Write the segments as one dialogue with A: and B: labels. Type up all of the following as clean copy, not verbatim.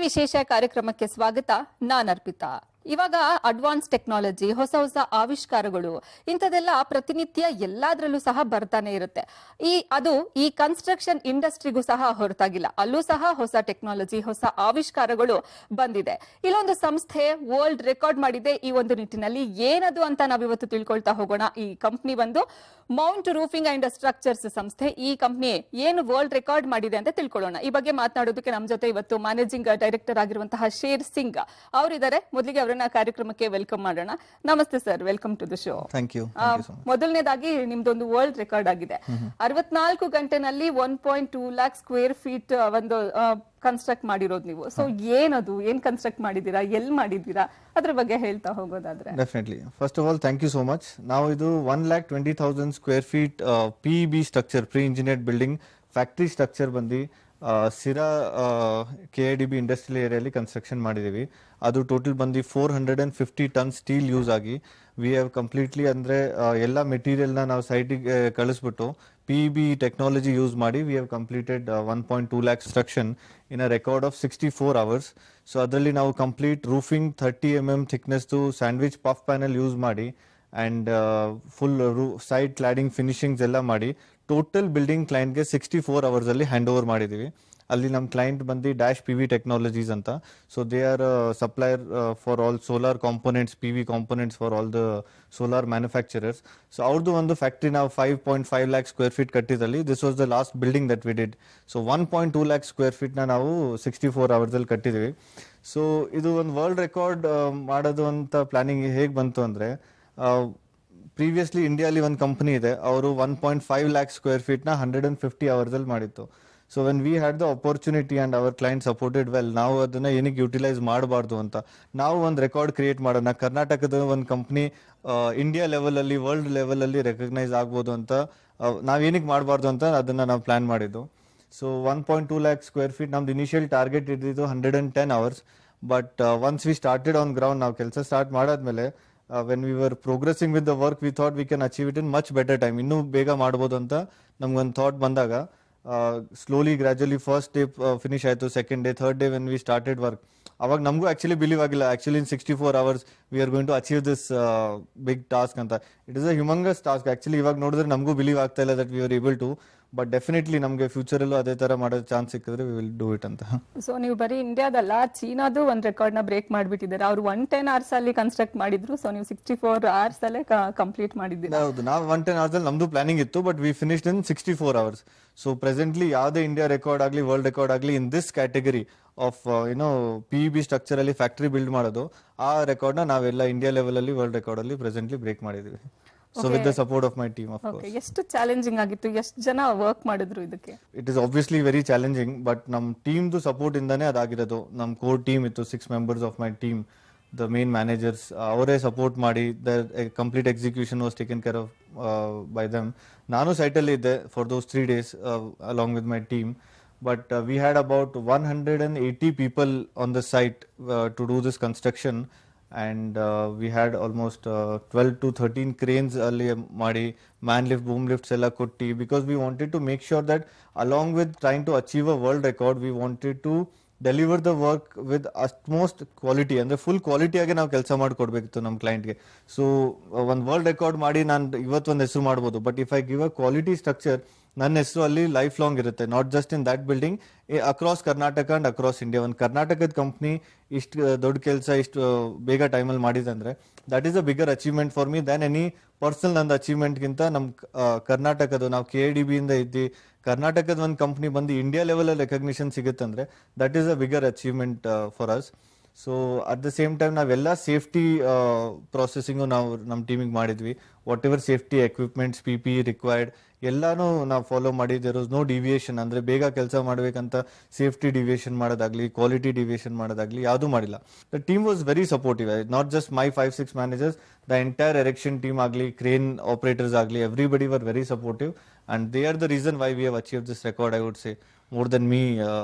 A: ವಿಶೇಷ ಕಾರ್ಯಕ್ರಮಕ್ಕೆ ಸ್ವಾಗತ. ನಾನು ಅರ್ಪಿತಾ. ಇವಾಗ ಅಡ್ವಾನ್ಸ್ ಟೆಕ್ನಾಲಜಿ, ಹೊಸ ಹೊಸ ಆವಿಷ್ಕಾರಗಳು ಇಂಥದೆಲ್ಲ ಪ್ರತಿನಿತ್ಯ ಎಲ್ಲಾದ್ರಲ್ಲೂ ಸಹ ಬರ್ತಾನೆ ಇರುತ್ತೆ. ಅದು ಈ ಕನ್ಸ್ಟ್ರಕ್ಷನ್ ಇಂಡಸ್ಟ್ರಿಗೂ ಸಹ ಹೊರತಾಗಿಲ್ಲ. ಅಲ್ಲೂ ಸಹ ಹೊಸ ಟೆಕ್ನಾಲಜಿ, ಹೊಸ ಆವಿಷ್ಕಾರಗಳು ಬಂದಿದೆ. ಇಲ್ಲೊಂದು ಸಂಸ್ಥೆ ವರ್ಲ್ಡ್ ರೆಕಾರ್ಡ್ ಮಾಡಿದೆ ಈ ಒಂದು ನಿಟ್ಟಿನಲ್ಲಿ. ಏನದು ಅಂತ ನಾವಿವತ್ತು ತಿಳ್ಕೊಳ್ತಾ ಹೋಗೋಣ. ಈ ಕಂಪ್ನಿ ಬಂದು ಮೌಂಟ್ ರೂಫಿಂಗ್ ಅಂಡ್ ಸ್ಟ್ರಕ್ಚರ್ಸ್ ಸಂಸ್ಥೆ. ಈ ಕಂಪ್ನಿ ಏನು ವರ್ಲ್ಡ್ ರೆಕಾರ್ಡ್ ಮಾಡಿದೆ ಅಂತ ತಿಳ್ಕೊಳ್ಳೋಣ. ಈ ಬಗ್ಗೆ ಮಾತನಾಡೋದಕ್ಕೆ ನಮ್ಮ ಜೊತೆ ಇವತ್ತು ಮ್ಯಾನೇಜಿಂಗ್ ಡೈರೆಕ್ಟರ್ ಆಗಿರುವಂತಹ ಶೇರ್ ಸಿಂಗ್ ಅವರಿದ್ದಾರೆ. ಮೊದಲಿಗೆ ಅವರನ್ನ ಕಾರ್ಯಕ್ರಮಕ್ಕೆ ವೆಲ್ಕಮ್ ಮಾಡೋಣ. ನಮಸ್ತೆ sir, welcome to the show.
B: Thank you.
A: ಮೊದಲನೇದಾಗಿ ನಿಮ್ದೊಂದು ವರ್ಲ್ಡ್ ರೆಕಾರ್ಡ್ ಆಗಿದೆ. 64 ಗಂಟೆನಲ್ಲಿ 1.2 ಲ್ಯಾಕ್ ಸ್ಕ್ವೇರ್ ಫೀಟ್ ಒಂದು ಕನ್ಸ್ಟ್ರಕ್ಟ್ ಮಾಡಿರೋದು ನೀವು. ಸೊ ಏನದು, ಏನ್ ಕನ್ಸ್ಟ್ರಕ್ಟ್ ಮಾಡಿದೀರಾ, ಎಲ್ಲಿ ಮಾಡಿದೀರಾ, ಅದ್ರ ಬಗ್ಗೆ ಹೇಳ್ತಾ ಹೋಗೋದಾದ್ರೆ?
B: Definitely. First of all thank you so much. ನಾವು ಇದು 1,20,000 square feet PEB structure, pre engineered building factory structure ಬಂದು ಸಿರಾ KIDB ಇಂಡಸ್ಟ್ರಿಯಲ್ ಏರಿಯಲ್ಲಿ ಕನ್ಸ್ಟ್ರಕ್ಷನ್ ಮಾಡಿದೀವಿ. ಅದು ಟೋಟಲ್ ಬಂದು 450 ಟನ್ ಸ್ಟೀಲ್ ಯೂಸ್ ಆಗಿ ವಿ ಹ್ಯಾವ್ ಕಂಪ್ಲೀಟ್ಲಿ ಅಂದ್ರೆ ಎಲ್ಲ ಮೆಟೀರಿಯಲ್ನ ನಾವು ಸೈಟಿಗೆ ಕಳಿಸ್ಬಿಟ್ಟು PEB ಟೆಕ್ನಾಲಜಿ ಯೂಸ್ ಮಾಡಿ we have completed 1.2 lakh construction in a record of 64 hours. So ಅದರಲ್ಲಿ ನಾವು complete roofing 30 mm thickness sandwich puff panel use ಮಾಡಿ ಅಂಡ್ ಫುಲ್ ಸೈಡ್ ಕ್ಲಾಡಿಂಗ್ ಫಿನಿಶಿಂಗ್ಸ್ ಎಲ್ಲ ಮಾಡಿ ಟೋಟಲ್ ಬಿಲ್ಡಿಂಗ್ ಕ್ಲೈಂಟ್ಗೆ 64 hours ಅಲ್ಲಿ ಹ್ಯಾಂಡ್ ಓವರ್ ಮಾಡಿದೀವಿ. ಅಲ್ಲಿ ನಮ್ಮ ಕ್ಲೈಂಟ್ ಬಂದು ಡ್ಯಾಶ್ PV ಟೆಕ್ನಾಲಜೀಸ್ ಅಂತ. So they are supplier for all solar components, PV components for all the solar manufacturers. So ಅವ್ರದ್ದು ಒಂದು ಫ್ಯಾಕ್ಟ್ರಿ ನಾವು 5.5 ಲ್ಯಾಕ್ ಸ್ಕ್ವೇರ್ ಫೀಟ್ ಕಟ್ಟಿದಲ್ಲಿ this was the last building that we did. So 1.2 lakh square ಫೀಟ್ನ ನಾವು 64 hours ಅಲ್ಲಿ ಕಟ್ಟಿದೀವಿ. So ಇದು ಒಂದು world record ಮಾಡೋದು ಅಂತ ಪ್ಲಾನಿಂಗ್ ಹೇಗೆ ಬಂತು ಅಂದ್ರೆ, ಪ್ರೀವಿಯಸ್ಲಿ ಇಂಡಿಯಾಲಿ ಒಂದು ಕಂಪನಿ ಇದೆ, ಅವರು 1.5 ಲ್ಯಾಕ್ ಸ್ಕ್ವೇರ್ ಫೀಟ್ನ 150 hours ಅಲ್ಲಿ ಮಾಡಿತ್ತು. So when we had the opportunity and our client supported well, ನಾವು ಅದನ್ನ ಏನಕ್ಕೆ ಯುಟಿಲೈಸ್ ಮಾಡಬಾರ್ದು ಅಂತ ನಾವು ಒಂದು ರೆಕಾರ್ಡ್ ಕ್ರಿಯೇಟ್ ಮಾಡೋಣ. ಕರ್ನಾಟಕದ ಒಂದು ಕಂಪ್ನಿ ಇಂಡಿಯಾ ಲೆವೆಲ್ ಅಲ್ಲಿ, ವರ್ಲ್ಡ್ ಲೆವೆಲ್ ಅಲ್ಲಿ ರೆಕಗ್ನೈಸ್ ಆಗ್ಬೋದು ಅಂತ ನಾವೇನಕ್ಕೆ ಮಾಡಬಾರ್ದು ಅಂತ ಅದನ್ನ ನಾವು ಪ್ಲಾನ್ ಮಾಡಿದ್ದು. ಸೊ 1.2 ಲ್ಯಾಕ್ ಸ್ಕ್ವೇರ್ ಫೀಟ್ ನಮ್ದು ಇನಿಷಿಯಲ್ ಟಾರ್ಗೆಟ್ ಇದ್ದಿದ್ದು 110 hours. But once we started on ground, ನಾವು ಕೆಲಸ ಸ್ಟಾರ್ಟ್ ಮಾಡಾದ್ಮೇಲೆ when we were progressing with the work, we thought we can achieve it in much better time. ಇನ್ನೂ ಬೇಗ ಮಾಡ್ಬೋದು ಅಂತ ನಮ್ಗೊಂದು ಥಾಟ್ ಬಂದಾಗ slowly gradually first day finish ಆಯಿತು, second day, third day when we started work, ಅವಾಗ ನಮಗೂ actually believe ಆಗಿಲ್ಲ. Actually in 64 hours we are going to achieve this big task ಅಂತ. It is a humongous task. Actually ಇವಾಗ ನೋಡಿದ್ರೆ ನಮಗೂ believe ಆಗ್ತಾ ಇಲ್ಲ that we are able to. But definitely ನಮಗೆ ಫ್ಯೂಚರ್ ಅಲ್ಲೂ ಅದೇ ತರ ಮಾಡೋ ಚಾನ್ಸ್ ಸಿಕ್ಕಿದ್ರೆ ವಿ ವಿಲ್ ಡೂ ಇಟ್ ಅಂತ.
A: ಸೊ ನೀವು ಬರೀ ಇಂಡಿಯಾದಲ್ಲ, ಚೀನಾದು ಒಂದು ರೆಕಾರ್ಡ್ ನ ಬ್ರೇಕ್ ಮಾಡಿಬಿಟ್ಟಿದ್ದಾರೆ. ಅವರು 110 hours ಅಲ್ಲಿ ಕನ್ಸ್ಟ್ರಕ್ಟ್ ಮಾಡಿದ್ರು. ಸೊ ನೀವು 64 hours ಅಲ್ಲೇ ಕಂಪ್ಲೀಟ್ ಮಾಡಿದ್ದೀರಾ.
B: ಹೌದು, ನಾವು 110 hours ಅಲ್ಲಿ ನಮ್ದು ಪ್ಲಾನಿಂಗ್ ಇತ್ತು, but we finished in 64 hours. So presently ಯಾವುದೇ ಇಂಡಿಯಾ ರೆಕಾರ್ಡ್ ಆಗಲಿ, ವರ್ಲ್ಡ್ ರೆಕಾರ್ಡ್ ಆಗಲಿ in this category of PEB structure ಅಲ್ಲಿ ಫ್ಯಾಕ್ಟರಿ ಬಿಲ್ಡ್ ಮಾಡೋದು, ಆ ರೆಕಾರ್ಡ್ ನ ನಾವೆಲ್ಲ ಇಂಡಿಯಾ ಲೆವೆಲ್ ಅಲ್ಲಿ, ವರ್ಲ್ಡ್ ರೆಕಾರ್ಡ್ ಅಲ್ಲಿ ಪ್ರೆಸೆಂಟ್ಲಿ ಬ್ರೇಕ್ ಮಾಡಿದೀವಿ. So with the support of my team, of course.
A: ಎಷ್ಟು ಚಾಲೆಂಜಿಂಗ್ ಆಗಿತ್ತು, ಎಷ್ಟು ಜನ ವರ್ಕ್ ಮಾಡಿದ್ರು ಇದಕ್ಕೆ?
B: It is obviously very challenging, but ನಮ್ ಟೀಮ್ ದು ಸಪೋರ್ಟ್ ಇಂದಾನೆ ಅದಾಗಿರೋದು. ನಮ್ ಕೋರ್ ಟೀಮ್ ಇತ್ತು, 6 members of my team, the main managers, ಅವರೇ ಸಪೋರ್ಟ್ ಮಾಡಿ the complete execution was taken care of by them. ನಾನು ಸೈಟ್ ಅಲ್ಲಿ ಇದ್ದೆ for those 3 days along with my team, but we had about 180 people on the site to do this construction. And we had almost 12 to 13 cranes ಅಲ್ಲಿ ಮಾಡಿ, man lift, boom lifts ಎಲ್ಲ ಕೊಟ್ಟಿ, because we wanted to make sure that along with trying to achieve a world record, we wanted to deliver the work with utmost quality. ಅಂದ್ರೆ full quality ಆಗಿ ನಾವು ಕೆಲಸ ಮಾಡಿಕೊಡ್ಬೇಕಿತ್ತು ನಮ್ಮ ಕ್ಲೈಂಟ್ಗೆ. ಸೊ ಒಂದು world record ಮಾಡಿ ನಾನು ಇವತ್ತೊಂದು ಹೆಸರು ಮಾಡ್ಬೋದು, but if I give a quality structure, ನನ್ನ ಹೆಸರು ಅಲ್ಲಿ ಲೈಫ್ ಲಾಂಗ್ ಇರುತ್ತೆ. Not just in that building, across Karnataka and across India. ಒಂದು ಕರ್ನಾಟಕದ ಕಂಪ್ನಿ ಇಷ್ಟು ದೊಡ್ಡ ಕೆಲಸ ಇಷ್ಟು ಬೇಗ ಟೈಮಲ್ಲಿ ಮಾಡಿದೆ ಅಂದ್ರೆ that is a bigger achievement for me than any personal ನಂದು ಅಚೀವ್ಮೆಂಟ್ಗಿಂತ. ನಮ್ಮ ಕರ್ನಾಟಕದ, ನಾವು KIDB ಇಂದ ಇದ್ದು ಕರ್ನಾಟಕದ ಒಂದು ಕಂಪ್ನಿ ಬಂದು ಇಂಡಿಯಾ ಲೆವೆಲ್ ಅಲ್ಲಿ ರೆಕಗ್ನಿಷನ್ ಸಿಗುತ್ತೆ ಅಂದ್ರೆ that is a bigger achievement for us. So at the same time ನಾವೆಲ್ಲ ಸೇಫ್ಟಿ ಪ್ರೊಸೆಸಿಂಗು ನಾವು ನಮ್ಮ ಟೀಮಿಗೆ ಮಾಡಿದ್ವಿ. Whatever safety equipments, PPE required ಎಲ್ಲಾನು ನಾವು ಫಾಲೋ ಮಾಡಿ. There was no deviation. ಅಂದ್ರೆ ಬೇಗ ಕೆಲಸ ಮಾಡ್ಬೇಕಂತ ಸೇಫ್ಟಿ ಡಿವಿಯೇಷನ್ ಮಾಡೋದಾಗ್ಲಿ, ಕ್ವಾಲಿಟಿ ಡಿವಿಯೇಷನ್ ಮಾಡೋದಾಗ್ಲಿ ಯಾವುದು ಮಾಡಿಲ್ಲ. The team was very supportive. Not just my 5-6 managers, the entire erection team ಆಗಲಿ, ಕ್ರೇನ್ ಆಪರೇಟರ್ಸ್ ಆಗಲಿ, everybody were very supportive and they are the reason why we have achieved this record, I would say, more than me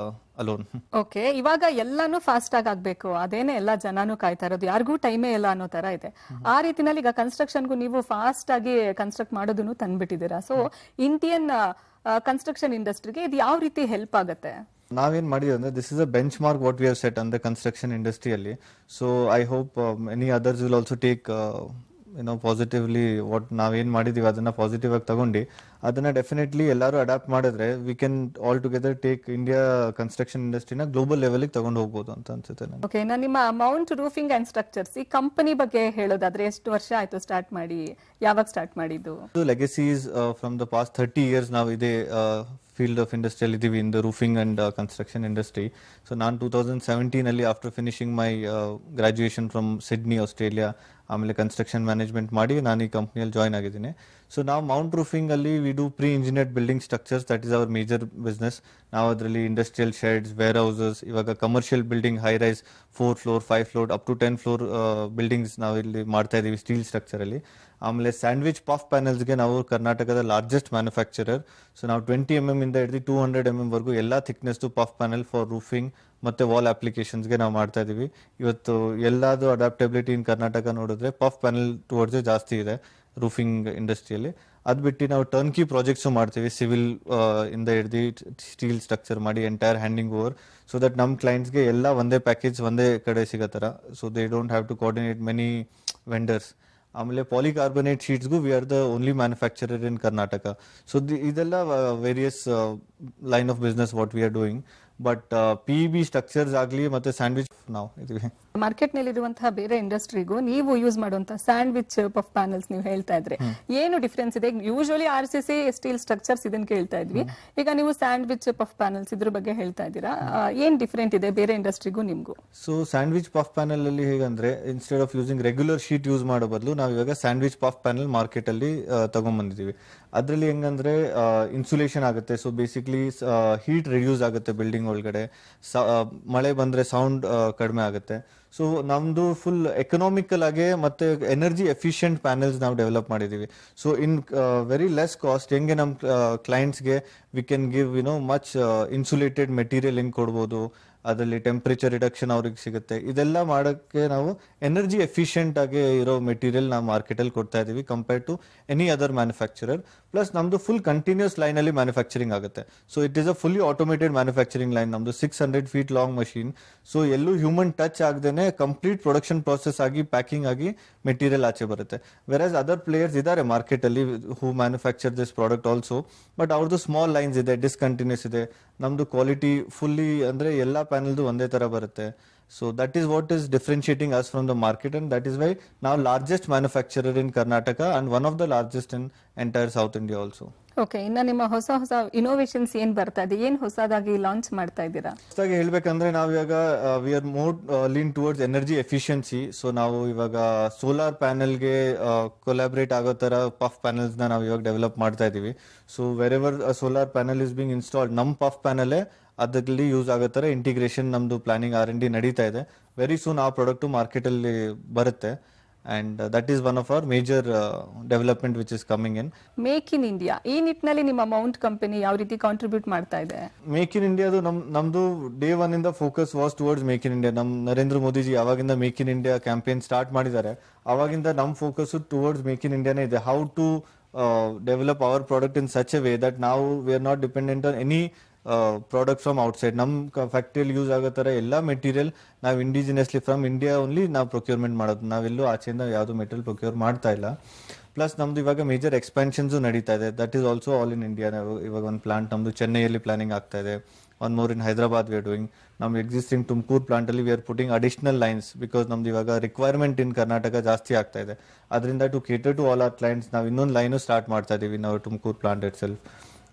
B: alone.
A: Okay, ಇವಾಗ ಎಲ್ಲಾನು fast ಆಗಿ ಆಗ್ಬೇಕು, ಅದೇನೆ ಎಲ್ಲ ಜನನು ಕಾಯ್ತಾ ಇರೋದು, ಯಾರಿಗೂ ಟೈಮೇ ಇಲ್ಲ ಅನ್ನೋ ತರ ಇದೆ. ಆ ರೀತಿನಲ್ಲಿ ಈಗ ಕನ್ಸ್ಟ್ರಕ್ಷನ್ಗೂ ನೀವು ಫಾಸ್ಟ್ ಆಗಿ ಕನ್ಸ್ಟ್ರಕ್ಟ್ ಮಾಡೋದನ್ನು ತಂದ್ಬಿಟ್ಟಿದ್ದೀರಾ. ಸೊ ಇಂಡಿಯನ್ ಕನ್ಸ್ಟ್ರಕ್ಷನ್ ಇಂಡಸ್ಟ್ರಿಗೆ ಇದು ಯಾವ ರೀತಿ ಹೆಲ್ಪ್ ಆಗುತ್ತೆ?
B: ನಾವೇನ್ ಮಾಡಿದ್ವಿ ಅಂದ್ರೆ this is a bench mark what we have set ಅಂದ್ರೆ ಕನ್ಸ್ಟ್ರಕ್ಷನ್ ಇಂಡಸ್ಟ್ರಿಯಲ್ಲಿ. So I hope many others will also take positively what ನಾವೇನ್ ಮಾಡಿದೀವಿ ಅದನ್ನ ಪಾಸಿಟಿವ್ ಆಗಿ ತಗೊಂಡು ಅದನ್ನ ಡೆಫಿನೆಟ್ಲಿ ಎಲ್ಲರೂ ಅಡಾಪ್ಟ್ ಮಾಡಿದ್ರೆ we can all together take India construction ಇಂಡಸ್ಟ್ರಿನ ಗ್ಲೋಬಲ್ ಲೆವೆಲ್ ತಗೊಂಡು ಹೋಗ್ಬೋದು ಅಂತ ಅನ್ಸುತ್ತೆ ನನಗೆ.
A: ಓಕೆ, ನಾನು ನಿಮ್ಮ ಮೌಂಟ್ ರೂಫಿಂಗ್ ಅಂಡ್ ಸ್ಟ್ರಕ್ಚರ್ಸ್ ಈ ಕಂಪನಿ ಬಗ್ಗೆ ಹೇಳೋದಾದ್ರೆ ಎಷ್ಟು ವರ್ಷ ಆಯ್ತು ಸ್ಟಾರ್ಟ್ ಮಾಡಿ, ಯಾವಾಗ ಸ್ಟಾರ್ಟ್ ಮಾಡಿದ್ದು?
B: Legacies from the past 30 years ನಾವು ಇದೇ ಫೀಲ್ಡ್ ಆಫ್ ಇಂಡಸ್ಟ್ರಿಯಲ್ ಇದೀವಿ in the roofing and construction industry. So ನಾನು 2017 ಅಲ್ಲಿ after finishing my graduation from Sydney Australia ಆಮೇಲೆ ಕನ್ಸ್ಟ್ರಕ್ಷನ್ ಮ್ಯಾನೇಜ್ಮೆಂಟ್ ಮಾಡಿ ನಾನು ಈ ಕಂಪ್ನಿಯಲ್ಲಿ ಜಾಯ್ನ್ ಆಗಿದ್ದೀನಿ. ಸೊ ನಾವು ಮೌಂಟ್ ರೂಫಿಂಗ್ ಅಲ್ಲಿ we do pre engineered building structures, that is our major business. ನಾವು ಅದರಲ್ಲಿ ಇಂಡಸ್ಟ್ರಿಯಲ್ ಶೆಡ್ಸ್, ವೇರ್ ಹೌಸಸ್, ಇವಾಗ commercial building high rise 4 floor 5 floor up to 10 floor buildings ನಾವು ಇಲ್ಲಿ ಮಾಡ್ತಾ ಇದೀವಿ ಸ್ಟೀಲ್ ಸ್ಟ್ರಕ್ಚರ್ ಅಲ್ಲಿ. ಆಮೇಲೆ ಸ್ಯಾಂಡ್ವಿಚ್ ಪಫ್ ಪ್ಯಾನಲ್ಸ್ಗೆ ನಾವು ಕರ್ನಾಟಕದ ಲಾರ್ಜೆಸ್ಟ್ ಮ್ಯಾನುಫ್ಯಾಕ್ಚರರ್. ಸೊ ನಾವು 20 mm ಇಂದ ಹಿಡಿದು 200 mm ವರೆಗೂ ಎಲ್ಲಾ thickness puff panel for roofing ಮತ್ತೆ ವಾಲ್ ಅಪ್ಲಿಕೇಶನ್ಸ್ಗೆ ನಾವು ಮಾಡ್ತಾ ಇದೀವಿ. ಇವತ್ತು ಎಲ್ಲಾದು ಅಡಾಪ್ಟಬಿಲಿಟಿ ಇನ್ ಕರ್ನಾಟಕ ನೋಡಿದ್ರೆ ಪಫ್ ಪ್ಯಾನಲ್ ಟುವರ್ಡ್ಸ್ ಜಾಸ್ತಿ ಇದೆ ರೂಫಿಂಗ್ ಇಂಡಸ್ಟ್ರಿಯಲ್ಲಿ. ಅದ್ ಬಿಟ್ಟು ನಾವು ಟರ್ನ್ಕಿ ಪ್ರಾಜೆಕ್ಟ್ಸ್ ಮಾಡ್ತೀವಿ, ಸಿವಿಲ್ ಇಂದ ಹಿಡಿದು ಸ್ಟೀಲ್ ಸ್ಟ್ರಕ್ಚರ್ ಮಾಡಿ entire handing over, so that ನಮ್ಮ ಕ್ಲೈಂಟ್ಸ್ಗೆ ಎಲ್ಲ ಒಂದೇ ಪ್ಯಾಕೇಜ್ ಒಂದೇ ಕಡೆ ಸಿಗೋ ಥರ. So they don't have to coordinate many vendors. ಆಮೇಲೆ ಪಾಲಿಕಾರ್ಬನೇಟ್ ಶೀಟ್ಸ್ಗೂ we are the only manufacturer in Karnataka. So ಇದೆಲ್ಲ various line of business what we are doing. But PEB structures ಆಗಲಿ ಮತ್ತೆ ಸ್ಯಾಂಡ್ವಿಚ್ ನಾವು ಇದೀವಿ.
A: ಮಾರ್ಕೆಟ್ ನಲ್ಲಿ ಇರುವಂತಹ ಬೇರೆ ಇಂಡಸ್ಟ್ರಿಗೂ ನೀವು ಯೂಸ್ ಮಾಡುವಂತಹ ಸ್ಯಾಂಡ್ವಿಚ್ ಪಫ್ ಪ್ಯಾನಲ್ಸ್ ನೀವು ಹೇಳ್ತಾ ಇದ್ರೆ ಏನು ಡಿಫರೆನ್ಸ್ ಇದೆ? ಯೂಶುವಲಿ RCC ಸ್ಟೀಲ್ ಸ್ಟ್ರಕ್ಚರ್ಸ್ ಇದನ್ನ ಕೇಳ್ತಾ ಇದ್ವಿ, ಈಗ ನೀವು ಸ್ಯಾಂಡ್ವಿಚ್ ಪಫ್ ಪ್ಯಾನಲ್ಸ್ ಇದ್ರ ಬಗ್ಗೆ ಹೇಳ್ತಾ ಇದ್ದೀರಾ. ಏನ್ ಡಿಫರೆಂಟ್ ಇದೆ ಬೇರೆ ಇಂಡಸ್ಟ್ರಿಗೂ ನಿಮ್ಗೂ?
B: ಸೊ ಸ್ಯಾಂಡ್ವಿಚ್ ಪಫ್ ಪ್ಯಾನಲ್ ಅಲ್ಲಿ ಹೇಗಂದ್ರೆ instead of using regular sheet use ಮಾಡೋ ಬದಲು ನಾವು ಇವಾಗ ಸ್ಯಾಂಡ್ವಿಚ್ ಪಫ್ ಪ್ಯಾನಲ್ ಮಾರ್ಕೆಟ್ ಅಲ್ಲಿ ತಗೊಂಡ್ಬಂದಿದೀವಿ. ಅದರಲ್ಲಿ ಹೆಂಗಂದ್ರೆ ಇನ್ಸುಲೇಷನ್ ಆಗುತ್ತೆ. ಸೊ ಬೇಸಿಕ್ಲಿ ಹೀಟ್ ರಿಡ್ಯೂಸ್ ಆಗುತ್ತೆ ಬಿಲ್ಡಿಂಗ್ ಒಳಗಡೆ, ಮಳೆ ಬಂದ್ರೆ ಸೌಂಡ್ ಕಡಿಮೆ ಆಗುತ್ತೆ. ಸೊ ನಮ್ದು ಫುಲ್ ಎಕನಾಮಿಕಲ್ ಆಗಿ ಮತ್ತೆ ಎನರ್ಜಿ ಎಫಿಷಿಯಂಟ್ ಪ್ಯಾನಲ್ಸ್ ನಾವು ಡೆವಲಪ್ ಮಾಡಿದೀವಿ. So in very less cost ಹೆಂಗೆ ನಮ್ ಕ್ಲೈಂಟ್ಸ್ಗೆ we can give much insulated material ಹೆಂಗ್ ಕೊಡ್ಬೋದು, ಅದರಲ್ಲಿ ಟೆಂಪರೇಚರ್ ರಿಡಕ್ಷನ್ ಅವ್ರಿಗೆ ಸಿಗುತ್ತೆ. ಇದೆಲ್ಲ ಮಾಡೋಕ್ಕೆ ನಾವು ಎನರ್ಜಿ ಎಫಿಷಿಯಂಟ್ ಆಗಿ ಇರೋ ಮೆಟೀರಿಯಲ್ ನಾವು ಮಾರ್ಕೆಟ್ ಅಲ್ಲಿ ಕೊಡ್ತಾ ಇದೀವಿ compare to any other manufacturer. Plus ನಮ್ದು ಫುಲ್ ಕಂಟಿನ್ಯೂಸ್ ಲೈನ್ ಅಲ್ಲಿ ಮ್ಯಾನುಫ್ಯಾಕ್ಚರಿಂಗ್ ಆಗುತ್ತೆ. So it is a fully automated manufacturing line. ನಮ್ದು 600 feet ಲಾಂಗ್ ಮಷೀನ್. ಸೊ ಎಲ್ಲೂ ಹ್ಯೂಮನ್ ಟಚ್ ಆಗದೇನೆ ಕಂಪ್ಲೀಟ್ ಪ್ರೊಡಕ್ಷನ್ ಪ್ರಾಸೆಸ್ ಆಗಿ ಪ್ಯಾಕಿಂಗ್ ಆಗಿ ಮೆಟೀರಿಯಲ್ ಆಚೆ ಬರುತ್ತೆ. ವೆರಸ್ ಅದರ್ ಪ್ಲೇಯರ್ಸ್ ಇದಾರೆ ಮಾರ್ಕೆಟ್ ಅಲ್ಲಿ who manufacture this product also, but ಅವ್ರದ್ದು ಸ್ಮಾಲ್ ಲೈನ್ಸ್ ಇದೆ, ಡಿಸ್ಕಂಟಿನ್ಯೂಸ್ ಇದೆ. ನಮ್ದು ಕ್ವಾಲಿಟಿ ಫುಲ್ಲಿ ಅಂದ್ರೆ ಎಲ್ಲಾ ಪ್ಯಾನಲ್ದು ಒಂದೇ ತರ ಬರುತ್ತೆ. So that is what is differentiating us from the market, and that is why ನಾವು largest manufacturer in Karnataka and one of the largest in entire South India also.
A: Okay, ಇನ್ನ ನಿಮ್ಮ ಹೊಸ ಹೊಸ ಇನೋವೇಷನ್ಸ್ ಏನ್ ಬರ್ತಾ ಇದೆ, ಏನ್ ಹೊಸದಾಗಿ ಲಾಂಚ್ ಮಾಡ್ತಾ ಇದ್ದೀರಾ?
B: ಹೊಸದಾಗಿ ಹೇಳ್ಬೇಕಂದ್ರೆ ನಾವು ಇವಾಗ we are more lean towards energy efficiency. So ನಾವು ಇವಾಗ ಸೋಲಾರ್ ಪ್ಯಾನಲ್ಗೆ ಕೊಲಾಬ್ರೇಟ್ ಆಗೋ ತರ ಪಫ್ ಪ್ಯಾನಲ್ಸ್ ನಾವು ಇವಾಗ ಡೆವಲಪ್ ಮಾಡ್ತಾ ಇದೀವಿ. So wherever solar panel is being installed, ನಮ್ ಪಫ್ ಪ್ಯಾನಲ್ ಅದರಲ್ಲಿ ಯೂಸ್ ಆಗೋ ತರ ಇಂಟಿಗ್ರೇಷನ್ ನಮ್ದು ಪ್ಲಾನಿಂಗ್ R&D ನಡೀತಾ ಇದೆ. ವೆರಿ ಸೂನ್ ಆ ಪ್ರಾಡಕ್ಟ್ ಮಾರ್ಕೆಟ್ ಅಲ್ಲಿ ಬರುತ್ತೆ. And that is one of our major development which is coming in.
A: Make in India ಈ ನಿಟ್ಟಿನಲ್ಲಿ ನಿಮ್ಮ ಮೌಂಟ್ ಕಂಪನಿ ಯಾವ ರೀತಿ ಕಾಂಟ್ರಿಬ್ಯೂಟ್ ಮಾಡ್ತಾ ಇದೆ?
B: ಮೇಕ್ ಇನ್ ಇಂಡಿಯಾದು ನಮ್ದು ಡೇ ಒನ್ ಇಂದ focus was towards make in India. ನಮ್ ನರೇಂದ್ರ ಮೋದಿಜಿ ಯಾವಾಗಿಂದ make in India campaign start ಮಾಡಿದ್ದಾರೆ ಅವಾಗಿಂದ ನಮ್ ಫೋಕಸ್ ಟುವರ್ಡ್ಸ್ ಮೇಕ್ ಇನ್ ಇಂಡಿಯಾನೇ ಇದೆ. How to develop our product in such a way that ನಾವು we are not dependent on any product from outside. ನಮ್ಮ ಫ್ಯಾಕ್ಟ್ರಿಯಲ್ಲಿ ಯೂಸ್ ಆಗೋ ತರ ಎಲ್ಲಾ ಮೆಟೀರಿಯಲ್ ನಾವು ಇಂಡಿಜಿನಿಯಸ್ಲಿ ಫ್ರಮ್ ಇಂಡಿಯಾ ಓನ್ಲಿ ನಾವು ಪ್ರೊಕ್ಯೂರ್ಮೆಂಟ್ ಮಾಡೋದು. ನಾವೆಲ್ಲೂ ಆಚೆಯಿಂದ ಯಾವ್ದು ಮೆಟೀರಿಯಲ್ ಪ್ರೊಕ್ಯೂರ್ ಮಾಡ್ತಾ ಇಲ್ಲ. ಪ್ಲಸ್ ನಮ್ದು ಇವಾಗ ಮೇಜರ್ ಎಕ್ಸ್ಪಾನ್ಷನ್ಸ್ ನಡೀತಾ ಇದೆ. That is also all in India. ಇವಾಗ ಒಂದು ಪ್ಲಾಂಟ್ ನಮ್ದು ಚೆನ್ನೈಯಲ್ಲಿ ಪ್ಲಾನಿಂಗ್ ಆಗ್ತಾ ಇದೆ. One more in Hyderabad we are doing. ನಮ್ಮ ಎಕ್ಸಿಸ್ಟಿಂಗ್ ತುಮಕೂರು ಪ್ಲಾಂಟ್ ಅಲ್ಲಿ we are putting additional lines because ನಮ್ದು ಇವಾಗ ರಿಕ್ವೈರ್ಮೆಂಟ್ ಇನ್ ಕರ್ನಾಟಕ ಜಾಸ್ತಿ ಆಗ್ತಾ ಇದೆ. ಅದರಿಂದ to cater to all our clients ನಾವು ಇನ್ನೊಂದು ಲೈನು ಸ್ಟಾರ್ಟ್ ಮಾಡ್ತಾ ಇದೀವಿ ನಾವು ತುಮಕೂರು ಪ್ಲಾಂಟ್ ಇಟ್ ಸೆಲ್ಫ್.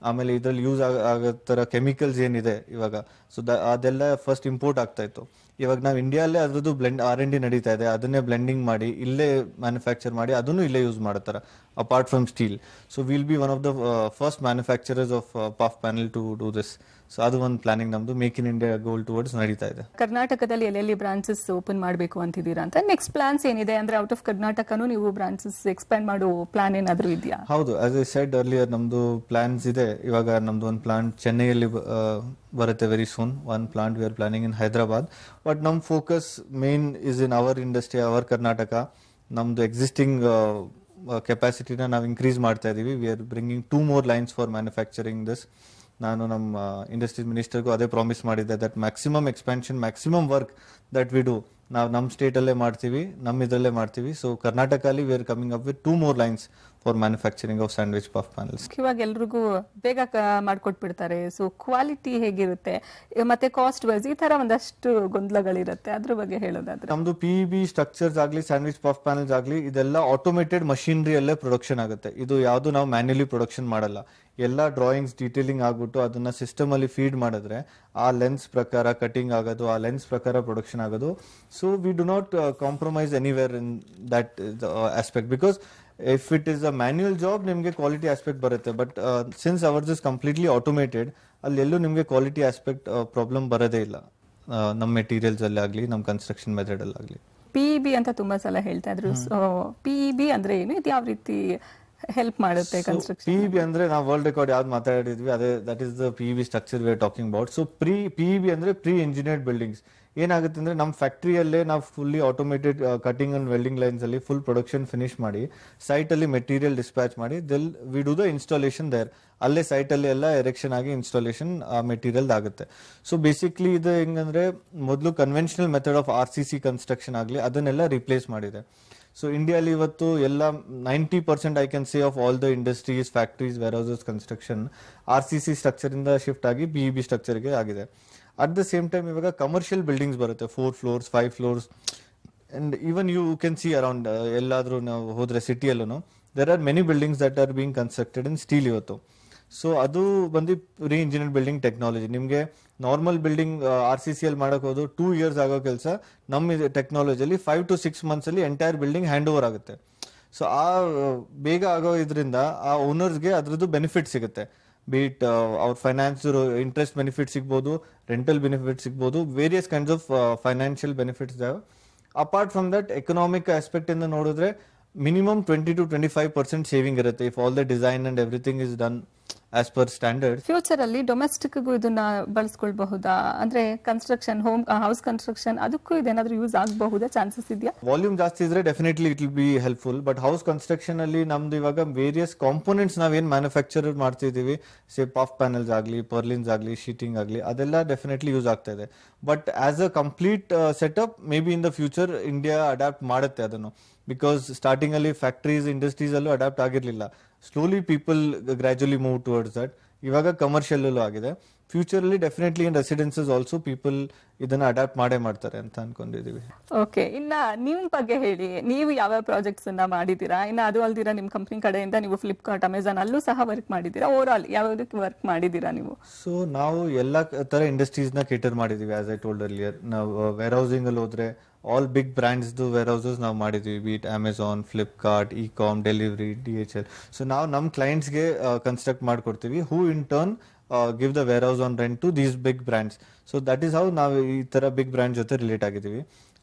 B: ಆಮೇಲೆ ಇದ್ರಲ್ಲಿ ಯೂಸ್ ಆಗೋ ತರ ಕೆಮಿಕಲ್ಸ್ ಏನಿದೆ ಇವಾಗ, ಸೊ ಅದೆಲ್ಲ ಫಸ್ಟ್ ಇಂಪೋರ್ಟ್ ಆಗ್ತಾ ಇತ್ತು. ಇವಾಗ ನಾವು ಇಂಡಿಯಾಲ್ಲೇ ಅದ್ರದ್ದು R&D ನಡೀತಾ ಇದೆ. ಅದನ್ನೇ ಬ್ಲೆಂಡಿಂಗ್ ಮಾಡಿ ಇಲ್ಲೇ ಮ್ಯಾನುಫ್ಯಾಕ್ಚರ್ ಮಾಡಿ ಅದನ್ನು ಇಲ್ಲೇ ಯೂಸ್ ಮಾಡತ್ತಾರ apart from steel. So will be one of the first manufacturers of puff panel to do this. So ಅದು ಒಂದು ಪ್ಲಾನಿಂಗ್ ನಮ್ದು make in India goal towards ನಡೀತಾ ಇದೆ.
A: ಕರ್ನಾಟಕದಲ್ಲಿ ಎಲ್ಲೆಲ್ಲಿ ಬ್ರಾಂಚಸ್ ಓಪನ್ ಮಾಡಬೇಕು ಅಂತಿದ್ದೀರಾ ಅಂತ ನೆಕ್ಸ್ಟ್ ಪ್ಲಾನ್ಸ್ ಏನಿದೆ? ಅಂದ್ರೆ ಔಟ್ ಆಫ್ ಕರ್ನಾಟಕನೂ ನೀವು ಬ್ರಾಂಚಸ್ ಎಕ್ಸ್ಪ್ಯಾಂಡ್ ಮಾಡೋ ಪ್ಲಾನ್ ಏನಾದ್ರು ಇದೆಯಾ?
B: ಹೌದು, ಆಸ್ ಐ ಸೆಡ್ ಅರ್ಲಿಯರ್ ನಮ್ದು ಪ್ಲಾನ್ಸ್ ಇದೆ. ಇವಾಗ ನಮ್ದು ಒಂದು ಪ್ಲಾಂಟ್ ಚೆನ್ನೈಯಲ್ಲಿ ಬರುತ್ತೆ very soon. One plant we are planning in Hyderabad. But ನಮ್ focus main is in our industry, our Karnataka. ನಮ್ದು ಎಕ್ಸಿಸ್ಟಿಂಗ್ ಕೆಪಾಸಿಟಿನ ನಾವು ಇನ್ಕ್ರೀಸ್ ಮಾಡ್ತಾ ಇದೀವಿ. We are bringing 2 more lines for manufacturing this. ನಾನು ನಮ್ಮ ಇಂಡಸ್ಟ್ರೀಸ್ ಮಿನಿಸ್ಟರ್ಗೂ ಅದೇ ಪ್ರಾಮಿಸ್ ಮಾಡಿದ್ದೆ that maximum expansion maximum work that we do ನಾವು ನಮ್ಮ ಸ್ಟೇಟಲ್ಲೇ ಮಾಡ್ತೀವಿ, ನಮ್ಮ ಇದರಲ್ಲೇ ಮಾಡ್ತೀವಿ. ಸೊ ಕರ್ನಾಟಕಲ್ಲಿ we are coming up with 2 more lines for manufacturing of sandwich puff panels.
A: ಇವಾಗ ಎಲ್ರಿಗೂ ಬೇಗ ಮಾಡ್ಕೊಟ್ಬಿಡ್ತಾರೆ. ಸೊ ಕ್ವಾಲಿಟಿ ಹೇಗಿರುತ್ತೆ ಮತ್ತೆ ಕಾಸ್ಟ್ ವೈಸ್ ಈ ತರ ಒಂದಷ್ಟು ಗೊಂದಲಗಳಿರುತ್ತೆ, ಅದ್ರ ಬಗ್ಗೆ ಹೇಳೋದಾದ್ರೆ
B: ನಮ್ದು PEB ಸ್ಟ್ರಕ್ಚರ್ಸ್ ಆಗಲಿ ಸ್ಯಾಂಡ್ವಿಚ್ ಪಫ್ ಪ್ಯಾನಲ್ಸ್ ಆಗಲಿ ಇದೆಲ್ಲ ಆಟೋಮೇಟೆಡ್ ಮಷಿನರಿಯಲ್ಲೇ ಪ್ರೊಡಕ್ಷನ್ ಆಗುತ್ತೆ. ಇದು ಯಾವುದು ನಾವು ಮ್ಯಾನ್ಯಲಿ ಪ್ರೊಡಕ್ಷನ್ ಮಾಡಲ್ಲ. ಎಲ್ಲ ಡ್ರಾಯಿಂಗ್ಸ್ ಡೀಟೇಲಿಂಗ್ ಆಗ್ಬಿಟ್ಟು ಅದನ್ನ ಸಿಸ್ಟಮ್ ಅಲ್ಲಿ ಫೀಡ್ ಮಾಡಿದ್ರೆ ಆ ಲೆನ್ಸ್ ಪ್ರಕಾರ ಕಟಿಂಗ್ ಆಗೋದು, ಆ ಲೆನ್ಸ್ ಪ್ರಕಾರ ಪ್ರೊಡಕ್ಷನ್ ಆಗೋದು. So we do not compromise anywhere in that aspect because if it is a manual job ನಿಮಗೆ ಕ್ವಾಲಿಟಿ ಆಸ್ಪೆಕ್ಟ್ ಬರುತ್ತೆ. But since hours is completely automated ಅಲ್ಲಿ ಎಲ್ಲೂ ನಿಮಗೆ ಕ್ವಾಲಿಟಿ ಆಸ್ಪೆಕ್ಟ್ ಪ್ರಾಬ್ಲಮ್ ಬರೋದೇ ಇಲ್ಲ. ನಮ್ಮ ಮೆಟೀರಿಯಲ್ಸ್ ಅಲ್ಲಿ ಆಗಲಿ ನಮ್ಮ ಕನ್ಸ್ಟ್ರಕ್ಷನ್ ಮೆಥಡ್ ಅಲ್ಲಿ ಆಗಲಿ.
A: PEB ಅಂತ ತುಂಬಾ ಸಲ ಹೇಳ್ತಾ ಇದ್ರು. ಸೊ PEB ಅಂದ್ರೆ ಏನು, ಇದು ಯಾವ ರೀತಿ ಹೆಲ್ಪ್ ಮಾಡುತ್ತೆ ಕನ್ಸ್ಟ್ರಕ್ಷನ್? PEB
B: ಅಂದ್ರೆ ನಾವು ವರ್ಲ್ಡ್ ರೆಕಾರ್ಡ್ ಯಾವ್ದು ಮಾತಾಡಿದ್ವಿ ಅದೇ that is the PEB structure we are talking about. So PEB ಅಂದ್ರೆ ಪ್ರೀ ಇಂಜಿನಿಯರ್ಡ್ ಬಿಲ್ಡಿಂಗ್ಸ್. ಏನಾಗುತ್ತೆ ಅಂದ್ರೆ ನಮ್ಮ ಫ್ಯಾಕ್ಟರಿಯಲ್ಲೇ ನಾವು fully automated cutting and welding lines ಅಲ್ಲಿ ಫುಲ್ ಪ್ರೊಡಕ್ಷನ್ ಫಿನಿಶ್ ಮಾಡಿ ಸೈಟ್ ಅಲ್ಲಿ ಮೆಟೀರಿಯಲ್ ಡಿಸ್ಪ್ಯಾಚ್ ಮಾಡಿ then we do the installation there. ಅಲ್ಲೇ ಸೈಟ್ ಅಲ್ಲಿ ಎಲ್ಲ ಎರೆಕ್ಷನ್ ಆಗಿ ಇನ್ಸ್ಟಾಲೇಷನ್ ಮೆಟೀರಿಯಲ್ ಆಗುತ್ತೆ. ಸೊ ಬೇಸಿಕ್ಲಿ ಇದು ಹೆಂಗಂದ್ರೆ ಮೊದಲು conventional method of RCC construction ಆಗಲಿ ಅದನ್ನೆಲ್ಲ ರಿಪ್ಲೇಸ್ ಮಾಡಿದೆ. ಸೊ ಇಂಡಿಯಾಲಿ ಇವತ್ತು ಎಲ್ಲ 90% I can say of all the industries, factories, warehouses construction RCC structure ಇಂದ ಶಿಫ್ಟ್ ಆಗಿ PEB ಸ್ಟ್ರಕ್ಚರ್ಗೆ ಆಗಿದೆ. ಅಟ್ ದ ಸೇಮ್ ಟೈಮ್ ಇವಾಗ ಕಮರ್ಷಿಯಲ್ ಬಿಲ್ಡಿಂಗ್ಸ್ ಬರುತ್ತೆ 4 floors 5 floors and even you can see around ಎಲ್ಲಾದ್ರೂ ನಾವು ಹೋದ್ರೆ ಸಿಟಿಯಲ್ಲೂ there are many buildings that are being constructed in steel ಇವತ್ತು. ಸೊ ಅದು ಬಂದು ರೀ ಇಂಜಿನಿಯರ್ಡ್ ಬಿಲ್ಡಿಂಗ್ ಟೆಕ್ನಾಲಜಿ. ನಿಮಗೆ ನಾರ್ಮಲ್ ಬಿಲ್ಡಿಂಗ್ RCC ಅಲ್ಲಿ ಮಾಡಕ್ ಹೋದು 2 years ಆಗೋ ಕೆಲಸ ನಮ್ಮ ಟೆಕ್ನಾಲಜಿಯಲ್ಲಿ 5 to 6 months ಅಲ್ಲಿ ಎಂಟೈರ್ ಬಿಲ್ಡಿಂಗ್ ಹ್ಯಾಂಡ್ ಓವರ್ ಆಗುತ್ತೆ. ಸೊ ಆ ಬೇಗ ಆಗೋ ಇದರಿಂದ ಆ ಓನರ್ಸ್ಗೆ ಅದ್ರದ್ದು ಬೆನಿಫಿಟ್ ಸಿಗುತ್ತೆ. ಬೀಟ್ ಅವ್ರ ಫೈನಾನ್ಸ್ ಇಂಟ್ರೆಸ್ಟ್ ಬೆನಿಫಿಟ್ ಸಿಗ್ಬೋದು, ರೆಂಟಲ್ ಬೆನಿಫಿಟ್ ಸಿಗ್ಬೋದು, various kinds of financial benefits ಇದಾವೆ. Apart from that economic aspect ಇಂದ ನೋಡಿದ್ರೆ ಮಿನಿಮಮ್ 20 to 25% ಸೇವಿಂಗ್ ಇರುತ್ತೆ if all the design and everything is done as per standard.
A: Future ಅಲ್ಲಿ domestic ಇದನ್ನ ಬಳಸ್ಕೊಳ್ಬಹುದಾ? ಅಂದ್ರೆ ಕನ್ಸ್ಟ್ರಕ್ಷನ್ ಹೌಸ್ ಕನ್ಸ್ಟ್ರಕ್ಷನ್ ಅದಕ್ಕೂ ಇದೇನಾದ್ರೂ ಯೂಸ್ ಆಗಬಹುದಾ? ಚಾನ್ಸಸ್ ಇದೆಯಾ?
B: ವಾಲ್ಯೂಮ್ ಜಾಸ್ತಿ ಇದ್ರೆ definitely it will be helpful. But house construction ಅಲ್ಲಿ ನಮ್ದು ಇವಾಗ ವೇರಿಯಸ್ ಕಾಂಪೋನೆಂಟ್ಸ್ ನಾವೇನ್ ಮ್ಯಾನುಫ್ಯಾಕ್ಚರ್ ಮಾಡ್ತಿದೀವಿ, ಸೇ ಪಫ್ ಪ್ಯಾನಲ್ಸ್ ಆಗಲಿ, ಪರ್ಲಿನ್ಸ್ ಆಗಲಿ, ಶೀಟಿಂಗ್ ಆಗಲಿ, ಅದೆಲ್ಲ ಡೆಫಿನೆಟ್ಲಿ ಯೂಸ್ ಆಗ್ತಾ ಇದೆ. But as a complete setup maybe in the future India adapt ಮಾಡುತ್ತೆ ಅದನ್ನು. ಬಿಕಾಸ್ ಸ್ಟಾರ್ಟಿಂಗ್ ಅಲ್ಲಿ ಫ್ಯಾಕ್ಟರೀಸ್ ಇಂಡಸ್ಟ್ರೀಸ್ ಅಲ್ಲೂ ಅಡಾಪ್ಟ್ ಆಗಿರ್ಲಿಲ್ಲ. Slowly people gradually move towards that. ಇವಾಗ ಕಮರ್ಷಿಯಲ್ ಅಲ್ಲೂ ಆಗಿದೆ. ಫ್ಯೂಚರ್ ಅಲ್ಲಿ definitely in residences also people ಇದನ್ನ ಅಡಾಪ್ಟ್ ಮಾಡೇ ಮಾಡ್ತಾರೆ ಅಂತ ಅನ್ಕೊಂಡಿದೀವಿ.
A: ಓಕೆ, ಇನ್ನ ನಿಮ್ ಬಗ್ಗೆ ಹೇಳಿ. ನೀವು ಯಾವ ಪ್ರಾಜೆಕ್ಟ್ಸ್ ಅನ್ನ ಮಾಡಿದೀರಾ? ಇನ್ನ ಅದು ಅಲ್ದಿರಾ ನಿಮ್ ಕಂಪನಿ ಕಡೆಯಿಂದ ನೀವು ಫ್ಲಿಪ್ಕಾರ್ಟ್, ಅಮೆಝಾನ್ ಅಲ್ಲೂ ಸಹ ವರ್ಕ್ ಮಾಡಿದೀರಾ? ಓವರ್ ಆಲ್ ಯಾವ್ದಕ್ಕೆ ವರ್ಕ್ ಮಾಡಿದೀರಾ ನೀವು?
B: ಸೊ ನಾವು ಎಲ್ಲಾ ತರ ಇಂಡಸ್ಟ್ರೀಸ್ ನ ಕೇಟರ್ ಮಾಡಿದೀವಿ. ಆಸ್ ಐ ಟೋಲ್ಡ್ ಅರ್ಲಿಯರ್, ನಾವು ವೇರ್ ಹೌಸಿಂಗ್ ಅಲ್ಲಿ ಹೋದ್ರೆ all big brands warehouses ನಾವು ಮಾಡಿದೀವಿ. Be it Amazon, Flipkart, Ecom, Delhivery, DHL. So ನಾವು ನಮ್ಮ ಕ್ಲೈಂಟ್ಸ್ಗೆ ಕನ್ಸ್ಟ್ರಕ್ಟ್ ಮಾಡ್ಕೊಡ್ತೀವಿ, who in turn give the warehouse on rent to these big brands. So that is how ನಾವು ಈ ತರ ಬಿಗ್ ಬ್ರಾಂಡ್ ಜೊತೆ ರಿಲೇಟ್ ಆಗಿದ್ದೀವಿ.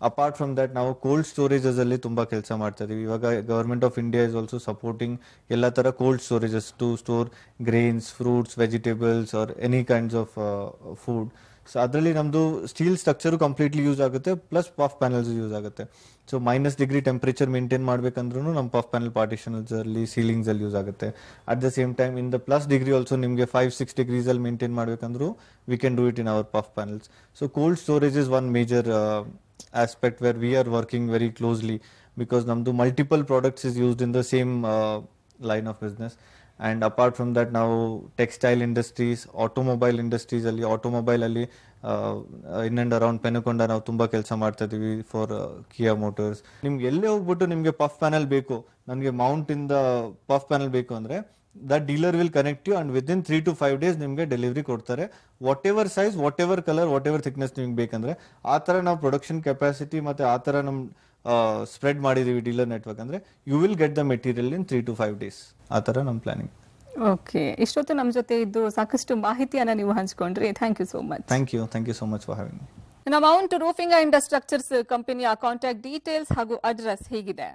B: ಅಪಾರ್ಟ್ ಫ್ರಮ್ ದಟ್ ನಾವು ಕೋಲ್ಡ್ ಸ್ಟೋರೇಜಸ್ ಅಲ್ಲಿ ತುಂಬಾ ಕೆಲಸ ಮಾಡ್ತಾ ಇದೀವಿ. ಇವಾಗ government of India is also supporting ಎಲ್ಲ ತರ cold storages to store grains, fruits, vegetables or any kinds of food. So ಅದರಲ್ಲಿ ನಮ್ದು ಸ್ಟೀಲ್ ಸ್ಟ್ರಕ್ಚರ್ ಕಂಪ್ಲೀಟ್ಲಿ ಯೂಸ್ ಆಗುತ್ತೆ, ಪ್ಲಸ್ ಪಫ್ ಪ್ಯಾನಲ್ಸ್ ಯೂಸ್ ಆಗುತ್ತೆ. ಸೊ -degree ಟೆಂಪರೇಚರ್ ಮೇಂಟೈನ್ ಮಾಡ್ಬೇಕಂದ್ರೂ ನಮ್ಮ puff panel partitions ಅಲ್ಲಿ, ceilings ಅಲ್ಲಿ ಯೂಸ್ ಆಗುತ್ತೆ. At the same time in the +degree also ನಿಮಗೆ 5-6 degrees ಅಲ್ಲಿ ಮೇಂಟೈನ್ ಮಾಡ್ಬೇಕಂದ್ರೂ we can do it in our puff panels. So cold storage is one major aspect where we are working very closely because namdu multiple products is used in the same line of business. And apart from that now textile industries, automobile industries ಅಲ್ಲಿ, automobile ಅಲ್ಲಿ in and around Penukonda ನಾವು ತುಂಬಾ ಕೆಲಸ ಮಾಡ್ತಾ ಇದೀವಿ for Kia Motors. ನಿಮ್ಗೆ ಎಲ್ಲೇ ಹೋಗ್ಬಿಟ್ಟು ನಿಮ್ಗೆ ಪಫ್ ಪ್ಯಾನಲ್ ಬೇಕು, ನನಗೆ ಮೌಂಟ್ ಇಂದ ಪಫ್ ಪ್ಯಾನಲ್ ಬೇಕು ಅಂದ್ರೆ that dealer will connect you and within 3 to 5 days ನಿಮಗೆ ಡೆಲಿವರಿ ಕೊಡ್ತಾರೆ. What ever size, what ever colour, what ever thickness ನಿಮ್ಗೆ ಬೇಕಂದ್ರೆ ಆ ತರ ನಾವು ಪ್ರೊಡಕ್ಷನ್ ಕೆಪಾಸಿಟಿ ಮತ್ತೆ ಆ ತರ ನಮ್ ಸ್ಪ್ರೆಡ್ ಮಾಡಿದೀವಿ ಡೀಲರ್ ನೆಟ್ವರ್ಕ್. ಅಂದ್ರೆ you will get the material in 3 to 5 days. ಆ ತರ ನಮ್ ಪ್ಲಾನಿಂಗ್.
A: ಓಕೆ, ಇಷ್ಟೊತ್ತು ನಮ್ಮ ಜೊತೆ ಇದ್ದು ಸಾಕಷ್ಟು ಮಾಹಿತಿಯನ್ನ ನೀವು ಹಂಚ್ಕೊಂಡ್ರಿ. Thank you so much.
B: Thank you so much for having me.
A: ನಮ್ಮ ಮೌಂಟ್ ರೂಫಿಂಗ್ ಅಂಡ್ ಸ್ಟ್ರಕ್ಚರ್ಸ್ ಕಂಪನಿಯ ಕಾಂಟ್ಯಾಕ್ಟ್ ಡೀಟೇಲ್ಸ್ ಹಾಗೂ ಅಡ್ರೆಸ್ ಹೀಗಿದೆ.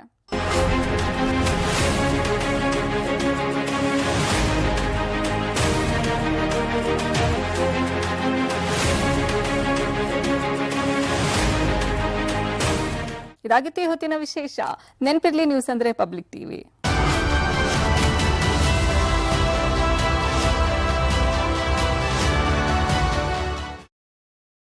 A: ಇದಾಗಿತ್ತು ಈ ಹೊತ್ತಿನ ವಿಶೇಷ. ನೆನ್ಪಿರ್ಲಿ, ನ್ಯೂಸ್ ಅಂದ್ರೆ ಪಬ್ಲಿಕ್ ಟಿವಿ.